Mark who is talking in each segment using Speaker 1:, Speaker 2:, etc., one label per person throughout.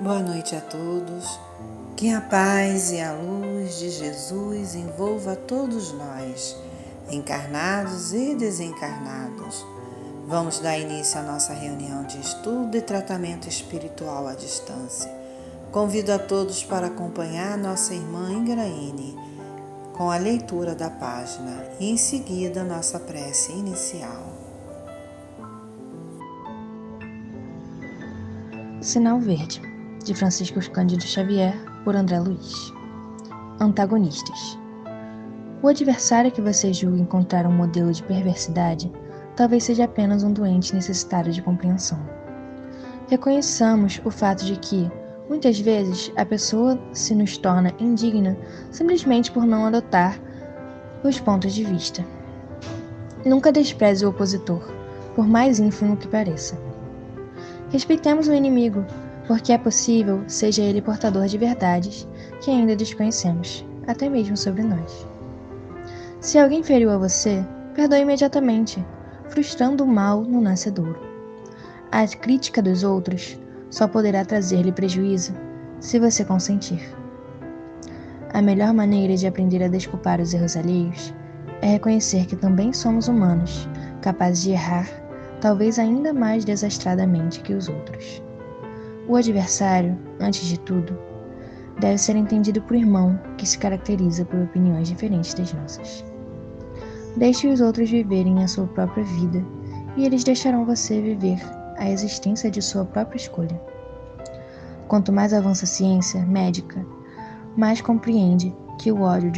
Speaker 1: Boa noite a todos. Que a paz e a luz de Jesus envolva todos nós, encarnados e desencarnados. Vamos dar início à nossa reunião de estudo e tratamento espiritual à distância. Convido a todos para acompanhar nossa irmã Ingraine com a leitura da página e em seguida nossa prece inicial.
Speaker 2: Sinal Verde, de Francisco Cândido Xavier, por André Luiz. Antagonistas. O adversário que você julga encontrar um modelo de perversidade talvez seja apenas um doente necessitado de compreensão. Reconheçamos o fato de que, muitas vezes, a pessoa se nos torna indigna simplesmente por não adotar os pontos de vista. Nunca despreze o opositor, por mais ínfimo que pareça. Respeitemos o inimigo, porque é possível seja ele portador de verdades que ainda desconhecemos, até mesmo sobre nós. Se alguém feriu a você, perdoe imediatamente, frustrando o mal no nascedouro. A crítica dos outros só poderá trazer-lhe prejuízo se você consentir. A melhor maneira de aprender a desculpar os erros alheios é reconhecer que também somos humanos, capazes de errar, talvez ainda mais desastradamente que os outros. O adversário, antes de tudo, deve ser entendido por irmão que se caracteriza por opiniões diferentes das nossas. Deixe os outros viverem a sua própria vida e eles deixarão você viver a existência de sua própria escolha. Quanto mais avança a ciência médica, mais compreende que o ódio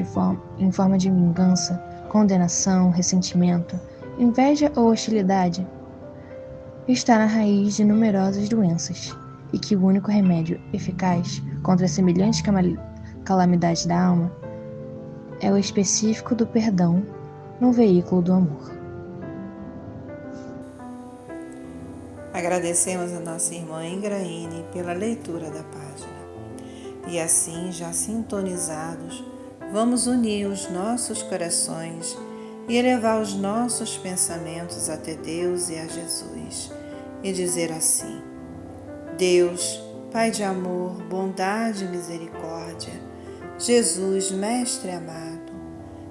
Speaker 2: em forma de vingança, condenação, ressentimento, inveja ou hostilidade está na raiz de numerosas doenças e que o único remédio eficaz contra semelhantes calamidades da alma é o específico do perdão no veículo do amor.
Speaker 1: Agradecemos a nossa irmã Ingraine pela leitura da página. E assim, já sintonizados, vamos unir os nossos corações e elevar os nossos pensamentos até Deus e a Jesus, e dizer assim: Deus, Pai de amor, bondade e misericórdia, Jesus, Mestre amado,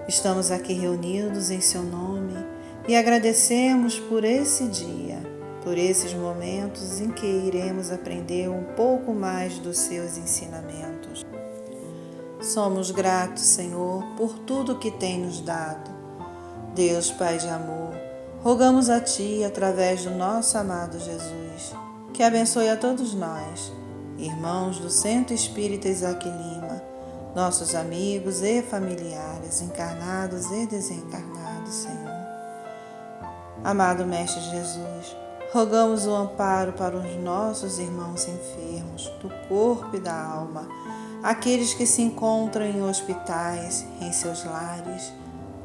Speaker 1: estamos aqui reunidos em Seu nome e agradecemos por esse dia, por esses momentos em que iremos aprender um pouco mais dos Seus ensinamentos. Somos gratos, Senhor, por tudo que tem nos dado. Deus, Pai de amor, rogamos a Ti, através do nosso amado Jesus, que abençoe a todos nós, irmãos do Centro Espírita Isaac Lima, nossos amigos e familiares, encarnados e desencarnados, Senhor. Amado Mestre Jesus, rogamos o amparo para os nossos irmãos enfermos, do corpo e da alma, aqueles que se encontram em hospitais, em seus lares,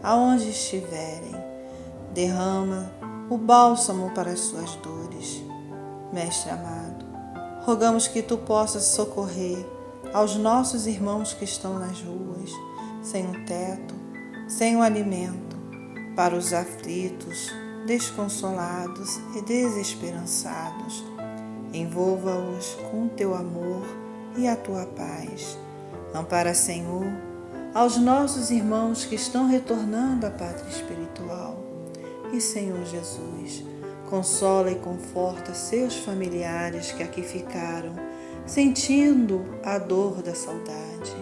Speaker 1: aonde estiverem. Derrama o bálsamo para as suas dores. Mestre amado, rogamos que Tu possas socorrer aos nossos irmãos que estão nas ruas, sem um teto, sem um alimento, para os aflitos, desconsolados e desesperançados. Envolva-os com Teu amor e a Tua paz. Ampara, Senhor, aos nossos irmãos que estão retornando à pátria espiritual. E, Senhor Jesus, consola e conforta seus familiares que aqui ficaram, sentindo a dor da saudade.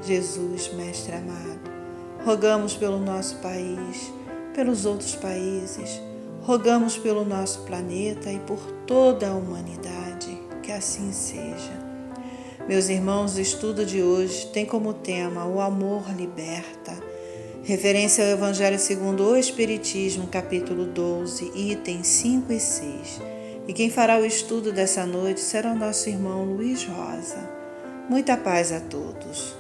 Speaker 1: Jesus, Mestre amado, rogamos pelo nosso país, pelos outros países, rogamos pelo nosso planeta e por toda a humanidade, que assim seja. Meus irmãos, o estudo de hoje tem como tema o amor liberta, referência ao Evangelho segundo o Espiritismo, capítulo 12, itens 5 e 6. E quem fará o estudo dessa noite será o nosso irmão Luiz Rosa. Muita paz a todos.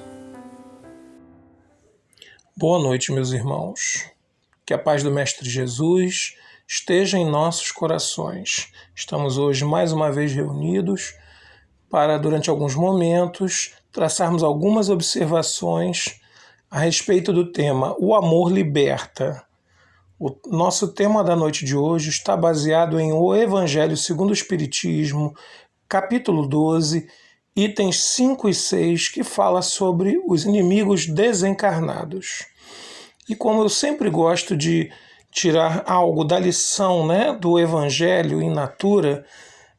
Speaker 3: Boa noite, meus irmãos. Que a paz do Mestre Jesus esteja em nossos corações. Estamos hoje mais uma vez reunidos para, durante alguns momentos, traçarmos algumas observações a respeito do tema O Amor Liberta. O nosso tema da noite de hoje está baseado em O Evangelho segundo o Espiritismo, capítulo 12, itens 5 e 6, que fala sobre os inimigos desencarnados. E como eu sempre gosto de tirar algo da lição, né, do Evangelho in natura,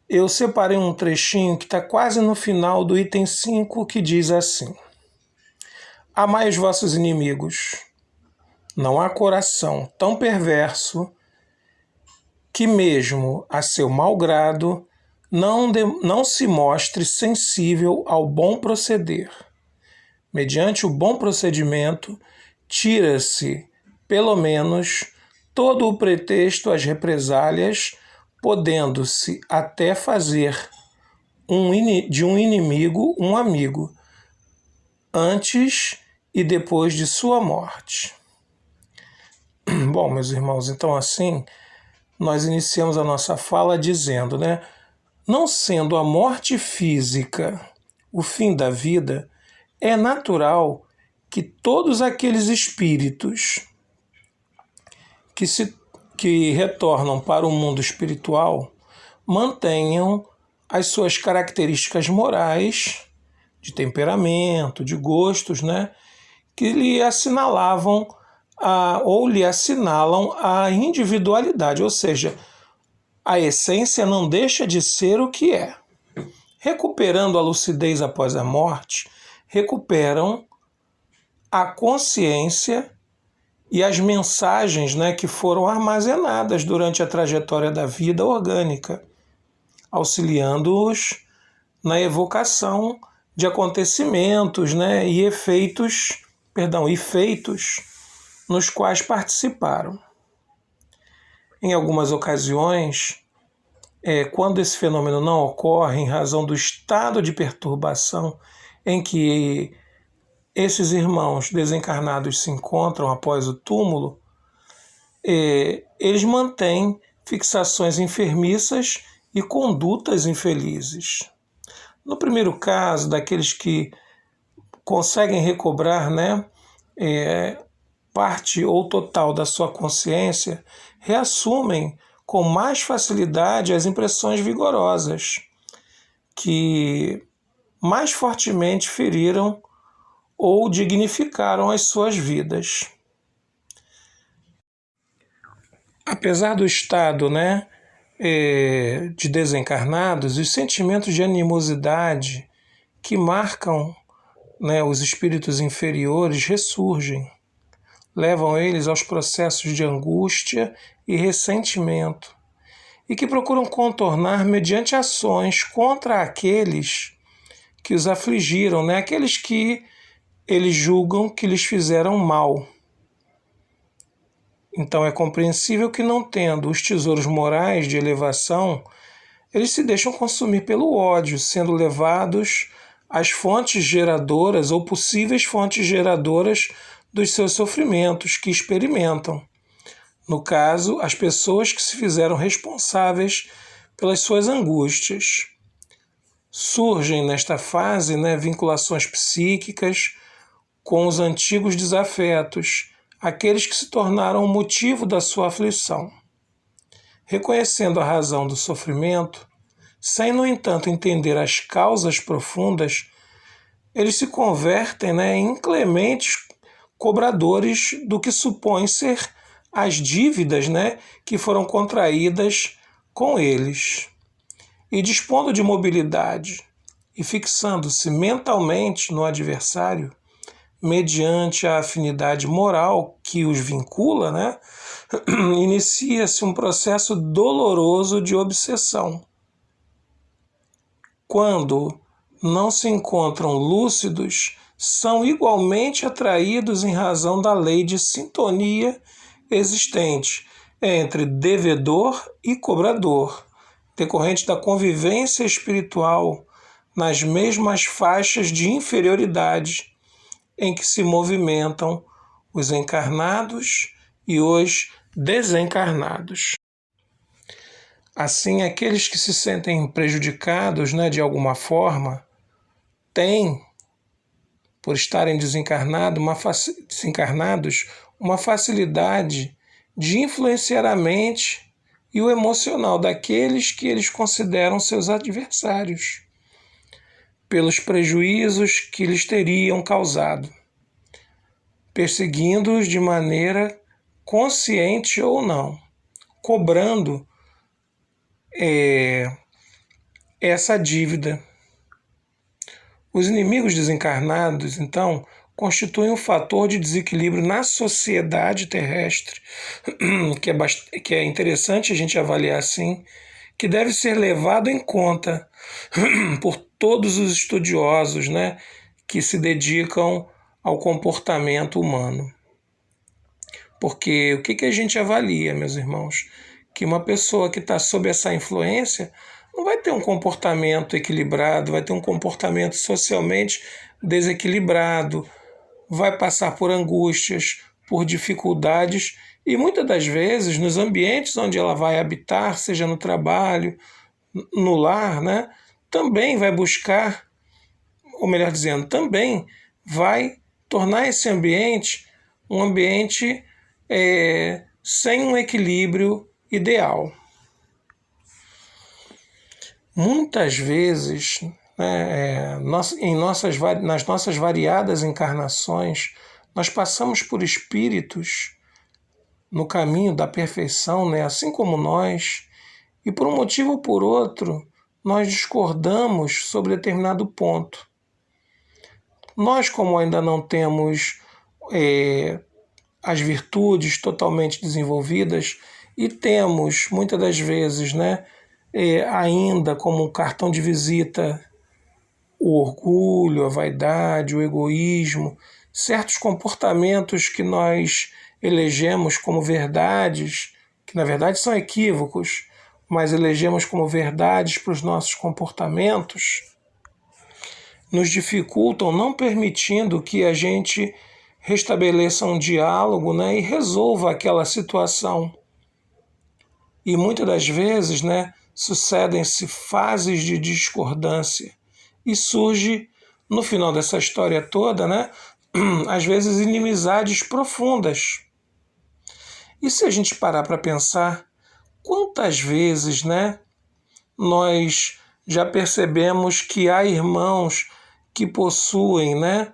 Speaker 3: eu separei um trechinho que está quase no final do item 5, que diz assim: amai os vossos inimigos. Não há coração tão perverso que mesmo a seu mau grado não se mostre sensível ao bom proceder. Mediante o bom procedimento, tira-se, pelo menos, todo o pretexto às represálias, podendo-se até fazer de um inimigo um amigo, antes e depois de sua morte. Bom, meus irmãos, então assim, nós iniciamos a nossa fala dizendo, né? Não sendo a morte física o fim da vida, é natural que todos aqueles espíritos que retornam para o mundo espiritual mantenham as suas características morais, de temperamento, de gostos, né, que lhe assinalavam ou lhe assinalam a individualidade, ou seja, a essência não deixa de ser o que é. Recuperando a lucidez após a morte, recuperam a consciência e as mensagens, né, que foram armazenadas durante a trajetória da vida orgânica, auxiliando-os na evocação de acontecimentos, né, e feitos nos quais participaram. Em algumas ocasiões, quando esse fenômeno não ocorre em razão do estado de perturbação em que esses irmãos desencarnados se encontram após o túmulo, eles mantêm fixações enfermiças e condutas infelizes. No primeiro caso, daqueles que conseguem recobrar, né, parte ou total da sua consciência, reassumem com mais facilidade as impressões vigorosas que mais fortemente feriram ou dignificaram as suas vidas. Apesar do estado, né, de desencarnados, os sentimentos de animosidade que marcam, né, os espíritos inferiores ressurgem, levam eles aos processos de angústia e ressentimento, e que procuram contornar mediante ações contra aqueles que os afligiram, né, aqueles que eles julgam que lhes fizeram mal. Então é compreensível que, não tendo os tesouros morais de elevação, eles se deixam consumir pelo ódio, sendo levados às fontes geradoras ou possíveis fontes geradoras dos seus sofrimentos que experimentam. No caso, as pessoas que se fizeram responsáveis pelas suas angústias. Surgem nesta fase, né, vinculações psíquicas com os antigos desafetos, aqueles que se tornaram o motivo da sua aflição. Reconhecendo a razão do sofrimento, sem, no entanto, entender as causas profundas, eles se convertem, né, em inclementes cobradores do que supõem ser as dívidas, né, que foram contraídas com eles. E dispondo de mobilidade e fixando-se mentalmente no adversário, mediante a afinidade moral que os vincula, né, inicia-se um processo doloroso de obsessão. Quando não se encontram lúcidos, são igualmente atraídos em razão da lei de sintonia existente entre devedor e cobrador, decorrente da convivência espiritual nas mesmas faixas de inferioridade em que se movimentam os encarnados e os desencarnados. Assim, aqueles que se sentem prejudicados, né, de alguma forma, têm, por estarem desencarnados, uma facilidade de influenciar a mente e o emocional daqueles que eles consideram seus adversários, pelos prejuízos que lhes teriam causado, perseguindo-os de maneira consciente ou não, cobrando essa dívida. Os inimigos desencarnados, então, constituem um fator de desequilíbrio na sociedade terrestre, que é interessante a gente avaliar assim, que deve ser levado em conta por todos os estudiosos, né, que se dedicam ao comportamento humano. Porque o que a gente avalia, meus irmãos? Que uma pessoa que está sob essa influência não vai ter um comportamento equilibrado, vai ter um comportamento socialmente desequilibrado, vai passar por angústias, por dificuldades e muitas das vezes nos ambientes onde ela vai habitar, seja no trabalho, no lar, né, também vai buscar, ou melhor dizendo, também vai tornar esse ambiente um ambiente sem um equilíbrio ideal. Muitas vezes, né, nas nossas variadas encarnações, nós passamos por espíritos no caminho da perfeição, né, assim como nós, e por um motivo ou por outro, nós discordamos sobre determinado ponto. Nós, como ainda não temos as virtudes totalmente desenvolvidas e temos, muitas das vezes, né, ainda como um cartão de visita o orgulho, a vaidade, o egoísmo, certos comportamentos que nós elegemos como verdades, que na verdade são equívocos, mas elegemos como verdades para os nossos comportamentos, nos dificultam, não permitindo que a gente restabeleça um diálogo, né, e resolva aquela situação. E muitas das vezes, né, sucedem-se fases de discordância e surge, no final dessa história toda, né, às vezes inimizades profundas. E se a gente parar para pensar, quantas vezes, né, nós já percebemos que há irmãos que possuem, né,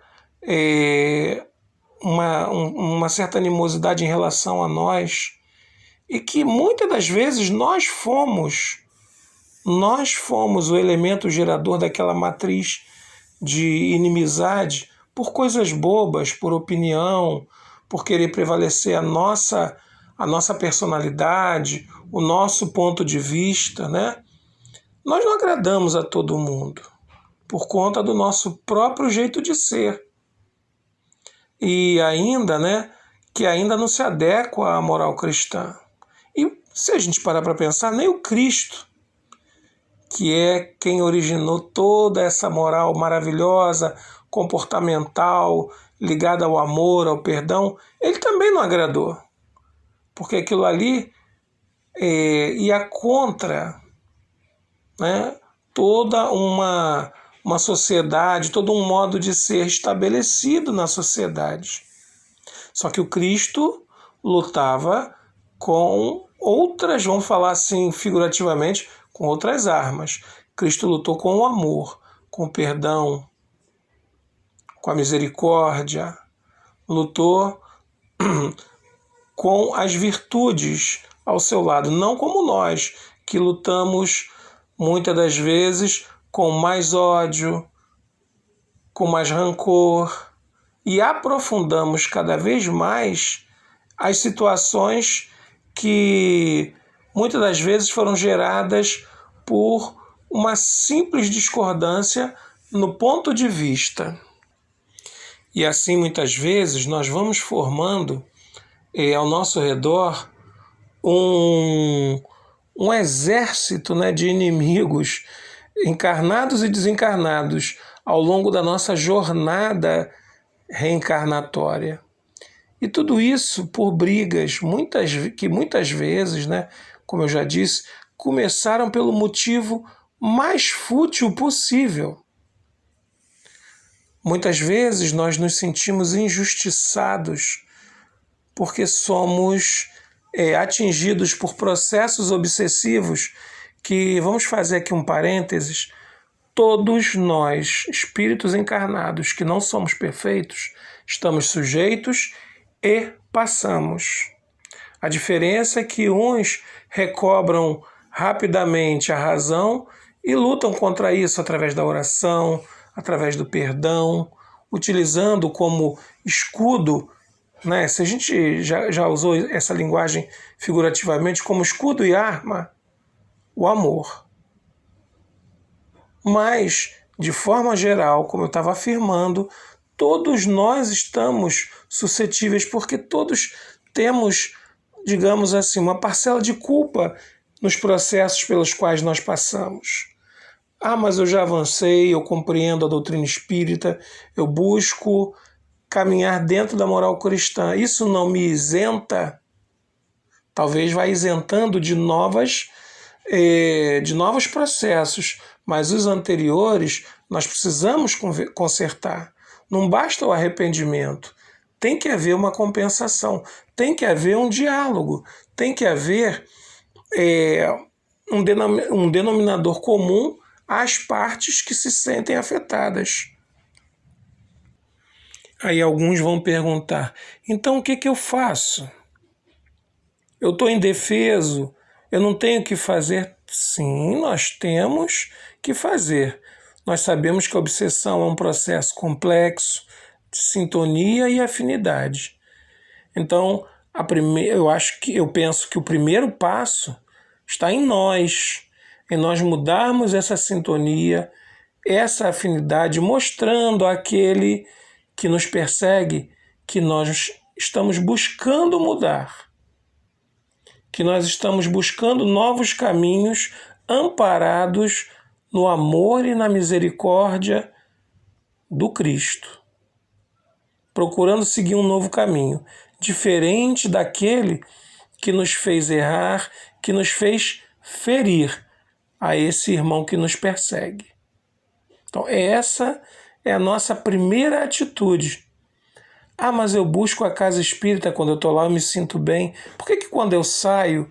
Speaker 3: uma certa animosidade em relação a nós e que muitas das vezes nós fomos o elemento gerador daquela matriz de inimizade por coisas bobas, por opinião, por querer prevalecer a nossa personalidade, o nosso ponto de vista, né? Nós não agradamos a todo mundo por conta do nosso próprio jeito de ser. E ainda, né, que ainda não se adequa à moral cristã. E se a gente parar para pensar, nem o Cristo, que é quem originou toda essa moral maravilhosa, comportamental, ligada ao amor, ao perdão, ele também não agradou. Porque aquilo ali ia contra, né, toda uma sociedade, todo um modo de ser estabelecido na sociedade. Só que o Cristo lutava com outras, vamos falar assim figurativamente, com outras armas. Cristo lutou com o amor, com o perdão, com a misericórdia, lutou com as virtudes ao seu lado, não como nós, que lutamos muitas das vezes com mais ódio, com mais rancor, e aprofundamos cada vez mais as situações que muitas das vezes foram geradas por uma simples discordância no ponto de vista. E assim, muitas vezes, nós vamos formando ao nosso redor um exército, né, de inimigos encarnados e desencarnados ao longo da nossa jornada reencarnatória. E tudo isso por brigas que muitas vezes, né, como eu já disse, começaram pelo motivo mais fútil possível. Muitas vezes nós nos sentimos injustiçados porque somos atingidos por processos obsessivos que, vamos fazer aqui um parênteses, todos nós, espíritos encarnados que não somos perfeitos, estamos sujeitos e passamos. A diferença é que uns recobram rapidamente a razão e lutam contra isso através da oração, através do perdão, utilizando como escudo, né? Se a gente já usou essa linguagem figurativamente, como escudo e arma, o amor. Mas, de forma geral, como eu estava afirmando, todos nós estamos suscetíveis, porque todos temos, digamos assim, uma parcela de culpa nos processos pelos quais nós passamos. Mas eu já avancei, eu compreendo a doutrina espírita, eu busco caminhar dentro da moral cristã. Isso não me isenta, talvez vá isentando de novos processos, mas os anteriores nós precisamos consertar. Não basta o arrependimento, tem que haver uma compensação, tem que haver um diálogo, tem que haver um denominador comum às partes que se sentem afetadas. Aí alguns vão perguntar, então o que eu faço? Eu estou indefeso, eu não tenho o que fazer? Sim, nós temos que fazer. Nós sabemos que a obsessão é um processo complexo de sintonia e afinidade. Então, eu penso que o primeiro passo está em nós mudarmos essa sintonia, essa afinidade, mostrando àquele que nos persegue que nós estamos buscando mudar, que nós estamos buscando novos caminhos amparados no amor e na misericórdia do Cristo, procurando seguir um novo caminho, diferente daquele que nos fez errar, que nos fez ferir a esse irmão que nos persegue. Então, essa é a nossa primeira atitude. Mas eu busco a casa espírita, quando eu estou lá eu me sinto bem. Por que quando eu saio,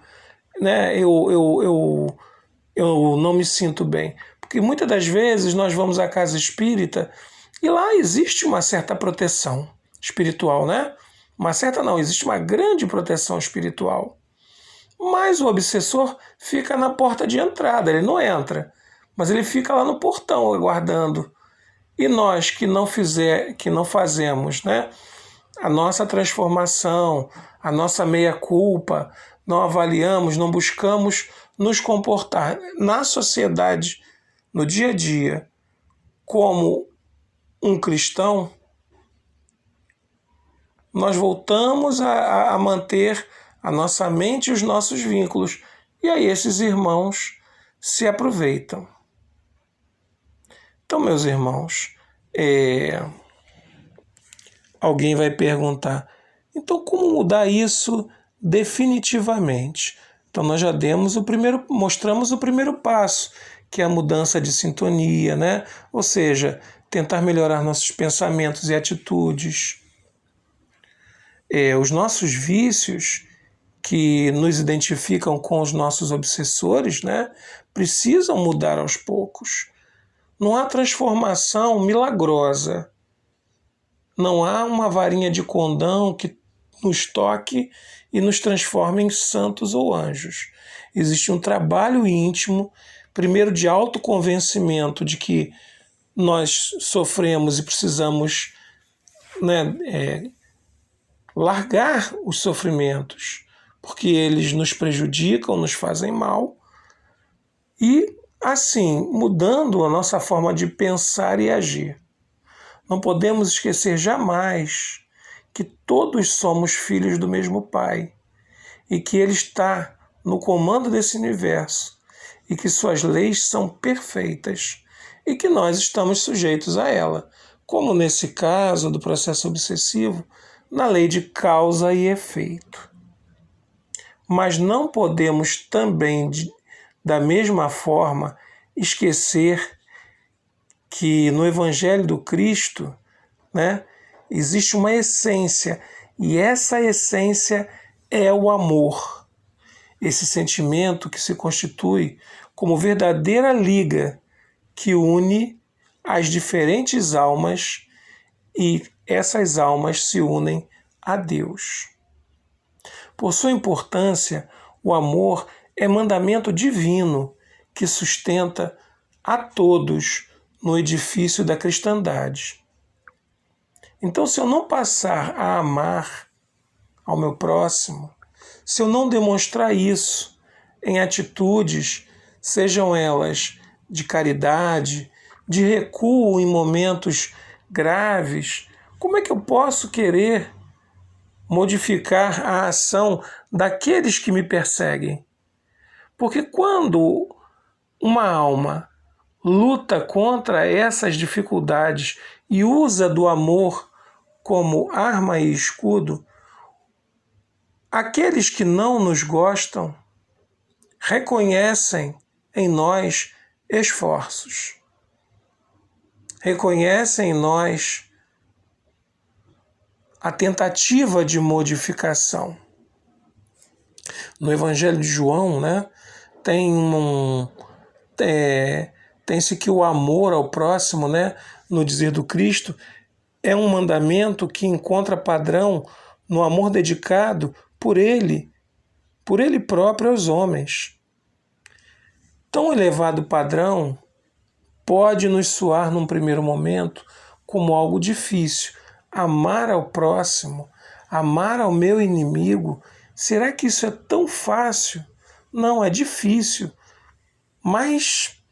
Speaker 3: né, eu não me sinto bem? Porque muitas das vezes nós vamos à casa espírita e lá existe uma certa proteção espiritual, né? Existe uma grande proteção espiritual. Mas o obsessor fica na porta de entrada, ele não entra, mas ele fica lá no portão aguardando. E nós que não fazemos, né, a nossa transformação, a nossa meia-culpa, não avaliamos, não buscamos nos comportar na sociedade, no dia a dia, como um cristão, nós voltamos a manter a nossa mente e os nossos vínculos. E aí esses irmãos se aproveitam. Então, meus irmãos, alguém vai perguntar, então como mudar isso definitivamente? Então nós já mostramos o primeiro passo, que é a mudança de sintonia, né? Ou seja, tentar melhorar nossos pensamentos e atitudes. Os nossos vícios que nos identificam com os nossos obsessores, né, precisam mudar aos poucos. Não há transformação milagrosa. Não há uma varinha de condão que nos toque e nos transforme em santos ou anjos. Existe um trabalho íntimo, primeiro de autoconvencimento de que nós sofremos e precisamos, né, largar os sofrimentos, porque eles nos prejudicam, nos fazem mal, e assim, mudando a nossa forma de pensar e agir. Não podemos esquecer jamais que todos somos filhos do mesmo Pai e que Ele está no comando desse universo e que suas leis são perfeitas e que nós estamos sujeitos a ela, como nesse caso do processo obsessivo, na lei de causa e efeito. Mas não podemos também, da mesma forma, esquecer que no Evangelho do Cristo, né, existe uma essência, e essa essência é o amor. Esse sentimento que se constitui como verdadeira liga que une as diferentes almas e essas almas se unem a Deus. Por sua importância, o amor é mandamento divino que sustenta a todos no edifício da cristandade. Então, se eu não passar a amar ao meu próximo, se eu não demonstrar isso em atitudes, sejam elas de caridade, de recuo em momentos graves, como é que eu posso querer modificar a ação daqueles que me perseguem? Porque quando uma alma luta contra essas dificuldades e usa do amor como arma e escudo, aqueles que não nos gostam reconhecem em nós esforços, reconhecem em nós a tentativa de modificação. No Evangelho de João, né, tem-se que o amor ao próximo, né, no dizer do Cristo, é um mandamento que encontra padrão no amor dedicado por ele próprio aos homens. Tão elevado padrão pode nos soar num primeiro momento como algo difícil. Amar ao próximo, amar ao meu inimigo, será que isso é tão fácil? Não, é difícil. Mas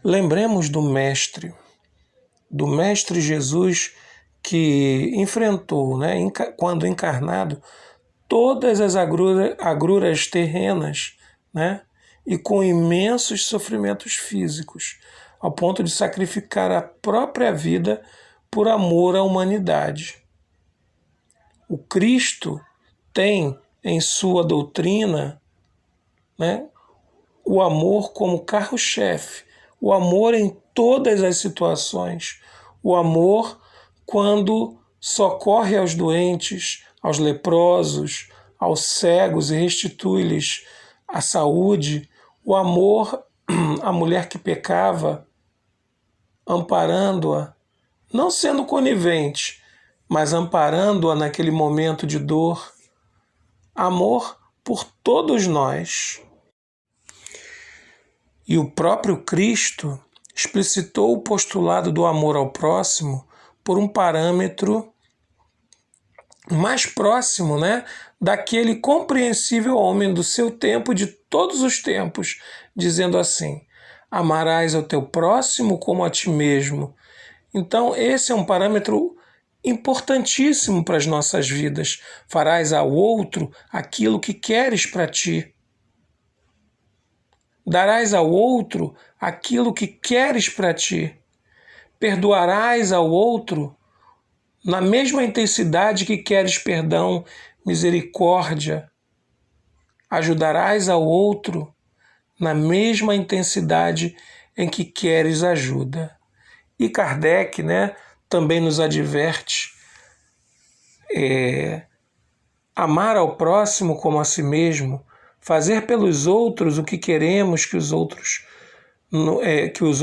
Speaker 3: lembremos do Mestre Jesus, que enfrentou, né, quando encarnado, todas as agruras terrenas, né, e com imensos sofrimentos físicos, ao ponto de sacrificar a própria vida por amor à humanidade. O Cristo tem em sua doutrina, né, o amor como carro-chefe, o amor em todas as situações, o amor quando socorre aos doentes, aos leprosos, aos cegos e restitui-lhes a saúde, o amor à mulher que pecava, amparando-a, não sendo conivente, mas amparando-a naquele momento de dor. Amor por todos nós. E o próprio Cristo explicitou o postulado do amor ao próximo por um parâmetro mais próximo, né, daquele compreensível homem do seu tempo, de todos os tempos, dizendo assim: amarás ao teu próximo como a ti mesmo. Então, esse é um parâmetro importantíssimo para as nossas vidas. Farás ao outro aquilo que queres para ti. Darás ao outro aquilo que queres para ti. Perdoarás ao outro na mesma intensidade que queres perdão, misericórdia. Ajudarás ao outro na mesma intensidade em que queres ajuda. E Kardec, né, também nos adverte: amar ao próximo como a si mesmo, fazer pelos outros o que queremos que os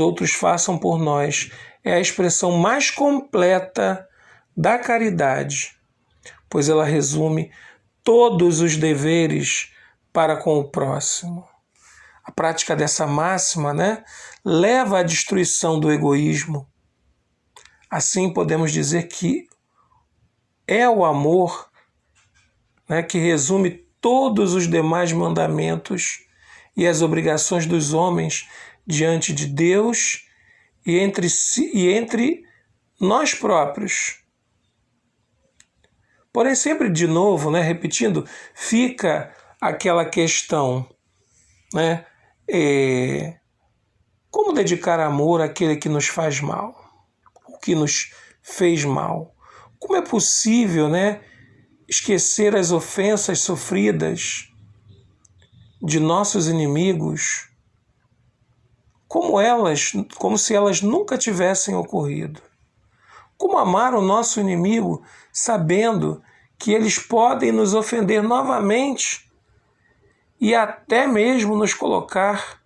Speaker 3: outros façam por nós, é a expressão mais completa da caridade, pois ela resume todos os deveres para com o próximo. A prática dessa máxima, né, leva à destruição do egoísmo. Assim podemos dizer que é o amor, né, que resume todos os demais mandamentos e as obrigações dos homens diante de Deus e entre nós próprios. Porém, sempre de novo, né, repetindo, fica aquela questão, né, como dedicar amor àquele que nos faz mal, o que nos fez mal? Como é possível, né, esquecer as ofensas sofridas de nossos inimigos como se elas nunca tivessem ocorrido? Como amar o nosso inimigo sabendo que eles podem nos ofender novamente e até mesmo nos colocar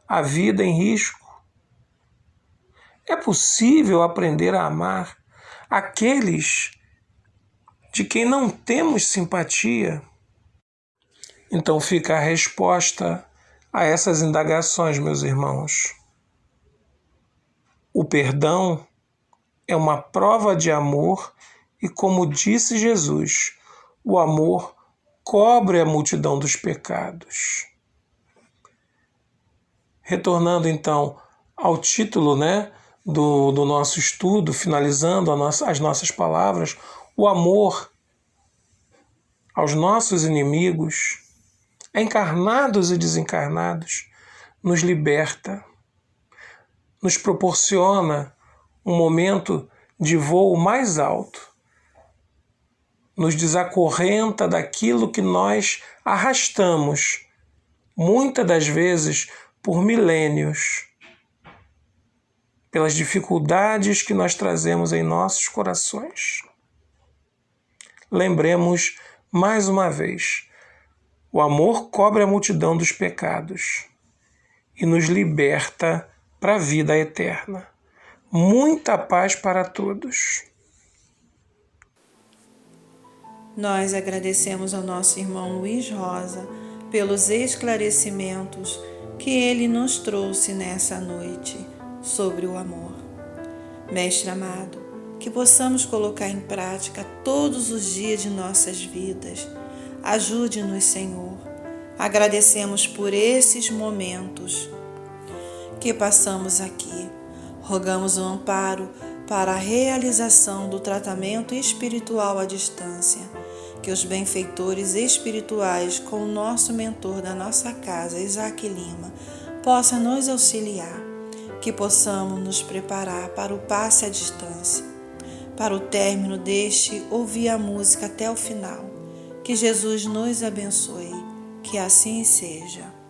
Speaker 3: a vida em risco. É possível aprender a amar aqueles de quem não temos simpatia? Então fica a resposta a essas indagações, meus irmãos. O perdão é uma prova de amor e, como disse Jesus, o amor cobre a multidão dos pecados. Retornando então ao título, do nosso estudo, finalizando as nossas palavras, o amor aos nossos inimigos, encarnados e desencarnados, nos liberta, nos proporciona um momento de voo mais alto, nos desacorrenta daquilo que nós arrastamos, muitas das vezes por milênios, pelas dificuldades que nós trazemos em nossos corações. Lembremos mais uma vez, o amor cobre a multidão dos pecados e nos liberta para a vida eterna. Muita paz para todos.
Speaker 1: Nós agradecemos ao nosso irmão Luiz Rosa pelos esclarecimentos que ele nos trouxe nessa noite sobre o amor. Mestre amado, que possamos colocar em prática todos os dias de nossas vidas. Ajude-nos, Senhor. Agradecemos por esses momentos que passamos aqui. Rogamos o amparo para a realização do tratamento espiritual à distância, que os benfeitores espirituais, com o nosso mentor da nossa casa, Isaac Lima, possam nos auxiliar, que possamos nos preparar para o passe à distância, para o término deste ouvir a música até o final. Que Jesus nos abençoe, que assim seja.